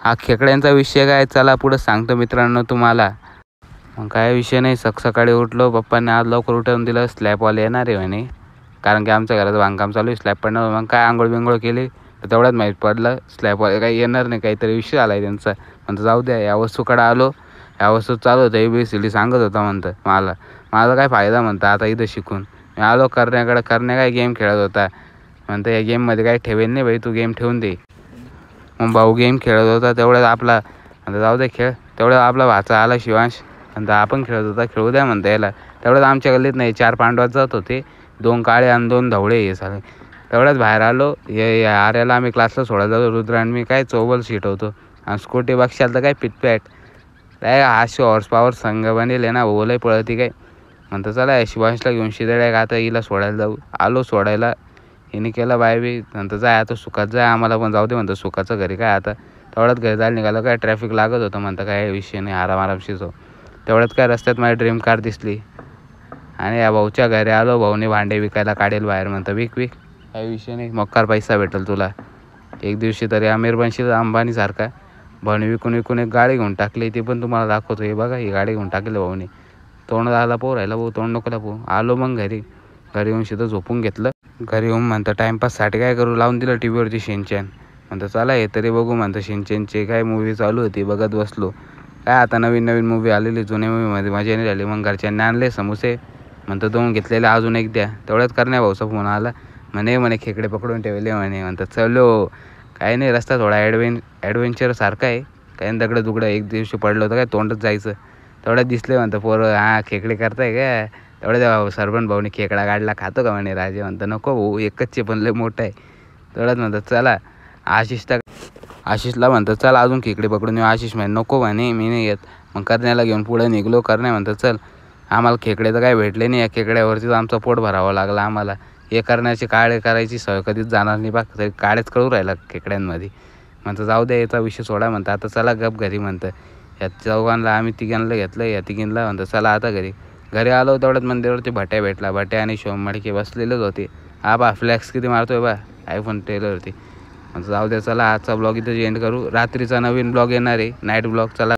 हा खेकड्यांचा विषय काय चला पुढं सांगतो मित्रांनो तुम्हाला. मग काय विषय नाही, सकाळी उठलो, पप्पांनी आज लवकर उठवून दिलं, स्लॅबवाले येणार आहे म्हणे, कारण की आमच्या घराचं बांधकाम चालू आहे, स्लॅब पडणार. मग काय आंघोळ बिंघोळ केली तर तेवढ्यात माहीत पडलं स्लॅबवाले काही येणार नाही, काहीतरी विषय आला आहे त्यांचा. म्हणतं जाऊ द्या, या वस्तूकडे आलो, ह्या वस्तू चालू होतं ABCD सांगत होता. म्हणतं माझा काय फायदा म्हणतं आता इथं शिकून. मी आलो करण्याकडे, करण्या काय गेम खेळत होता. म्हणतं या गेममध्ये काही ठेवेल नाही बाई, तू गेम ठेवून दे. मग भाऊ गेम खेळत होता, तेवढ्यात आपला म्हणतं जाऊ दे खेळ. तेवढ्यात आपला भाचा आला शिवांश, म्हणतं आपण खेळत होता, खेळू द्या म्हणतं याला. तेवढ्यात आमच्या गल्लीत नाही 4 पांडवात जात होते, 2 काळे आणि 2 धवळे हे साले. तेवढ्यात बाहेर आलो, आर्याला आम्ही क्लासला सोडायला जातो, रुद्र आणि मी काय चोबल सीट होतो आणि स्कूटी बघशाल तर काय पिटपॅट काय 800 हॉर्स पॉवर संघ बनेल आहे ना, ओलही पळती काय. म्हणतं चला शिवांशला घेऊन शिदड्या आता हिला सोडायला जाऊ. आलो सोडायला, हिने केलं बाय बी. नंतर जाय आता सुखात जाय, आम्हाला पण जाऊ दे म्हणतं सुखाचं घरी काय आता. तेवढ्यात घरी जायला निघालं, काय ट्रॅफिक लागत होतं. म्हणतं काय विषय नाही, आरामशी जाऊ. तेवढ्यात काय रस्त्यात माझी ड्रीम कार दिसली आणि या भाऊच्या घरी आलो. भाऊने भांडे विकायला काढेल बाहेर, म्हणतं विक काही विषय नाही, मक्कार पैसा भेटेल तुला. एक दिवशी तरी आमिर बनशील अंबानीसारखा. भाऊने विकून एक गाडी घेऊन टाकली, ती पण तुम्हाला दाखवतो. हे बघा, ही गाडी घेऊन टाकली भाऊने. तोंड आला पोह राहिला भाऊ, तोंड नको पोह. आलो मग घरी येऊन शिथं झोपून घेतलं. घरी येऊन म्हणतं टाईमपाससाठी काय करू, लावून दिलं TVवरती शिनचॅन. म्हणतं चला हे तरी बघू म्हणतं. शिनचॅनची काय मूवी चालू होती, बघत बसलो. काय आता नवीन मूवी आलेली, जुन्या मूवीमध्ये मजा नाही झाली. मग घरच्यांनी आणले समोसे, म्हणतं 2 घेतलेले, अजून 1 द्या. तेवढ्यात करण्या भाऊचा फोन आला, म्हणे खेकडे पकडून ठेवले म्हणे. म्हणतं चलो, काही नाही, रस्ता थोडा ॲडव्हेंचर सारखा आहे, काही दगडं दुगडं. एक दिवशी पडलं होतं काय, तोंडच जायचं. तेवढ्यात दिसले म्हणतं पोरं, खेकडे करताय काय. तेवढ्या सरपंच भाऊने खेकडा काढला, खातो का म्हणे राजे. म्हणतं नको भाऊ, एकच पण लय मोठं आहे. तेवढ्यात म्हणतं चला आशिषला म्हणतं चल अजून खेकडे पकडून येऊ. आशिष म्हणे नको म्हणे, मी नाही येत. मग करण्याला घेऊन पुढे निघलो. करण्या म्हणतं चल, आम्हाला खेकडे तर काय भेटले नाही, या खेकड्यावरतीच आमचं पोट भरावं लागलं आम्हाला. हे करण्याची काळे करायची सवय कधीच जाणार नाही बा, तरी काळेच कळू राहिला खेकड्यांमध्ये. म्हणतं जाऊ द्या, याचा विषय सोडा. म्हणतं आता चला गप घरी. म्हणतं या चौघांना आम्ही तिघांना घेतलं, या तिघींना म्हणतं चला आता घरी आलो. तेवढ्यात मंदिरावरती भट्या भेटला. भट्या आणि शिवम मडके बसलेलेच होते. बा फ्लॅक्स किती मारतोय बा आयफोन टेलवरती. म्हणतं जाऊ द्या, चला आजचा ब्लॉग इथं एंड करू. रात्रीचा नवीन ब्लॉग येणार आहे, नाईट ब्लॉग. चला.